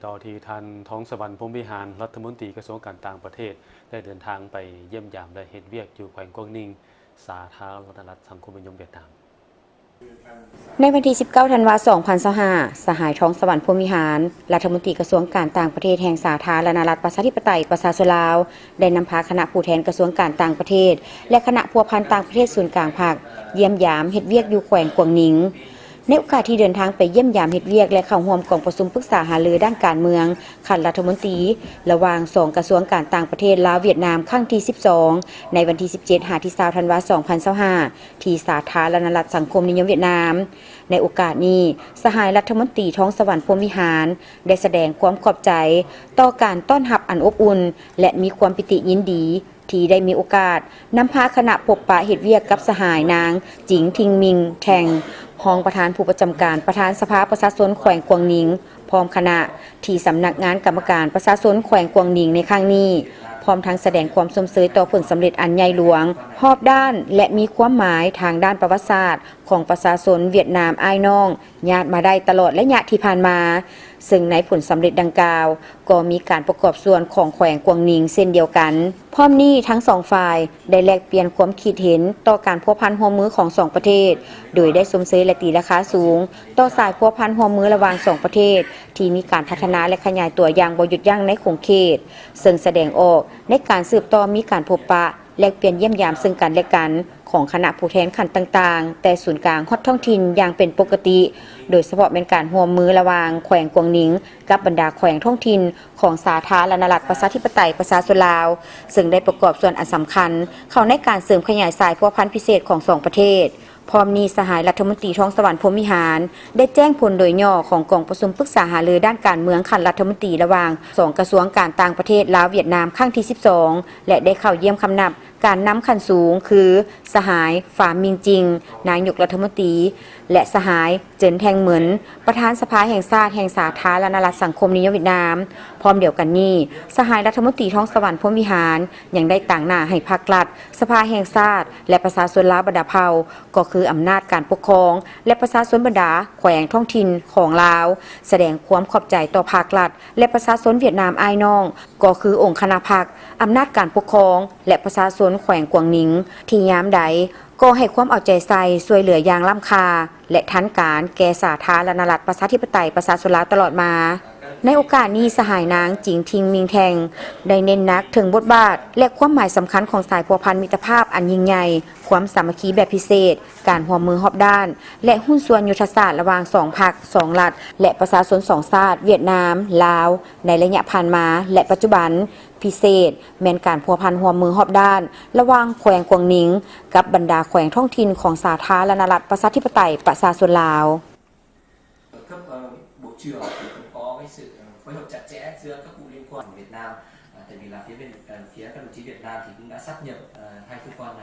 ต่อที่ท่านท้องสวรรค์พรหมวิหารรัฐมนตรีกระทรวงการต่างประเทศได้เดินทางไปเยี่ยมยามและเฮ็ดเวียกอยู่แขวงกวางนิงสาธารณรัฐสังคมนิยมเวียดนามในวันที่ 19 ธันวาคม 2025 สหายท้องสวรรค์พรหมวิหารรัฐมนตรีกระทรวงการต่างประเทศแห่งสาธารณรัฐประชาธิปไตยประชาชนลาวได้นำพาคณะผู้แทนกระทรวงการต่างประเทศและคณะพัวพันต่างประเทศศูนย์กลางภาคเยี่ยมยามเฮ็ดเวียกอยู่แขวงกวางนิงในโอกาสที่เดินทางไปเยี่ยมยามเฮ็ดเวียกและเข้าร่วมกองประชุมปรึกษาหารือด้านการเมืองขันรัฐมนตรีระหว่าง2กระทรวงการต่างประเทศลาวเวียดนามครั้งที่ 12 ในวันที่ 17 20 ธันวาคม 2025 ที่สาธารณรัฐสังคมนิยมเวียดนามในโอกาสนี้สหายรัฐมนตรีท้องสวรรค์พรหมวิหารได้แสดงความขอบใจต่อการต้อนรับอันอบอุ่นและมีความปิติยินดีที่ได้มีโอกาสนำพาคณะพบปะเฮ็ดเวียกกับสหายนางจิงทิงมิงแทงรองประธานผู้ประจำการประธานสภาประชาชนแขวงกวางนิงพร้อมคณะที่สำนักงานกรรมการประชาชนแขวงกวางนิงในครั้งนี้พร้อมทั้งแสดงความสมเสยต่อผลสำเร็จอันใหญ่หลวงรอบด้านและมีความหมายทางด้านประวัติศาสตร์ของประชาชนเวียดนามอ้ายน้องญาติมาได้ตลอดระยะที่ผ่านมาซึ่งในผลสำเร็จดังกล่าวก็มีการประกอบส่วนของแขวงกวางนิงเช่นเดียวกันพร้อมนี้ทั้งสองฝ่ายได้แลกเปลี่ยนความคิดเห็นต่อการพัวพันร่วมมือของสองประเทศโดยได้สมเสยและตีราคาสูงต่อสายพัวพันร่วมมือระหว่างสองประเทศที่มีการพัฒนาและขยายตัวอย่างบ่หยุดยั้งในขงเขตซึ่งแสดงออกในการสืบต่อมีการพบปะแลกเปลี่ยนเยี่ยมยามซึ่งกันและกันของคณะผู้แทนขันต่างๆแต่ศูนย์กลางฮอดท้องถิ่นอย่างเป็นปกติโดยเฉพาะเป็นการร่วมมือระหว่างแขวงกวางนิงกับบรรดาแขวงท้องถิ่นของสาธารณรัฐประชาธิปไตยประชาชนลาวซึ่งได้ประกอบส่วนอันสำคัญเข้าในการเสริมขยายสายพัวพันธุ์พิเศษของสองประเทศพร้อมนี้สหายรัฐมนตรีท้องสวรรค์พรหมวิหารได้แจ้งผลโดยย่อของกองประชุมปรึกษาหารือด้านการเมืองขันรัฐมนตรีระหว่าง2กระทรวงการต่างประเทศลาวเวียดนามครั้งที่ 12และได้เข้าเยี่ยมคำนับการนำขั้นสูงคือสหายฝามิงจิงนายกรัฐมนตรีและสหายเจินแทงเหมินประธานสภาแห่งชาติแห่งสาธารณรัฐสังคมนิยมเวียดนามพร้อมเดียวกันนี้สหายรัฐมนตรีท้องสวรรค์พรหมวิหารยังได้ต่างหน้าให้ภาครัฐสภาแห่งชาติและประชาชนลาวบรรดาเผ่าก็คืออำนาจการปกครองและประชาชนบรรดาแขวงท้องถิ่นของลาวแสดงความขอบใจต่อภาครัฐและประชาชนเวียดนามอ้ายน้องก็คือองค์คณะพรรคอำนาจการปกครองและประชาชนแขวงกวางนิงที่ยามใดก็ให้ความเอาใจใส่ช่วยเหลืออย่างล้ำค่าและทันการแก่สาธารณรัฐประชาธิปไตยประชาชนลาวตลอดมาในโอกาสนี้สหายนางจิงทิงมิงแทงได้เน้นนักถึงบทบาทและความหมายสำคัญของสายพัวพันมิตรภาพอันยิ่งใหญ่ความสามัคคีแบบพิเศษการร่วมมือรอบด้านและหุ้นส่วนยุทธศาสตร์ระหว่าง2พรรค2รัฐและประชาชน2ชาติเวียดนามลาวในระยะผ่านมาและปัจจุบันพิเศษแม้นการพัวพันร่วมมือรอบด้านระหว่างแขวงกวางนิงกับบรรดาแขวงท้องถิ่นของสาธารณรัฐประชาธิปไตยประชาชนลาว cấp bộ trưởng thì cũng có cái sự phối hợp chặt chẽ giữa các vụ liên quan của Việt Nam, tại vì là phía các đồng chí Việt Nam thì cũng đã sáp nhập hai cơ quan là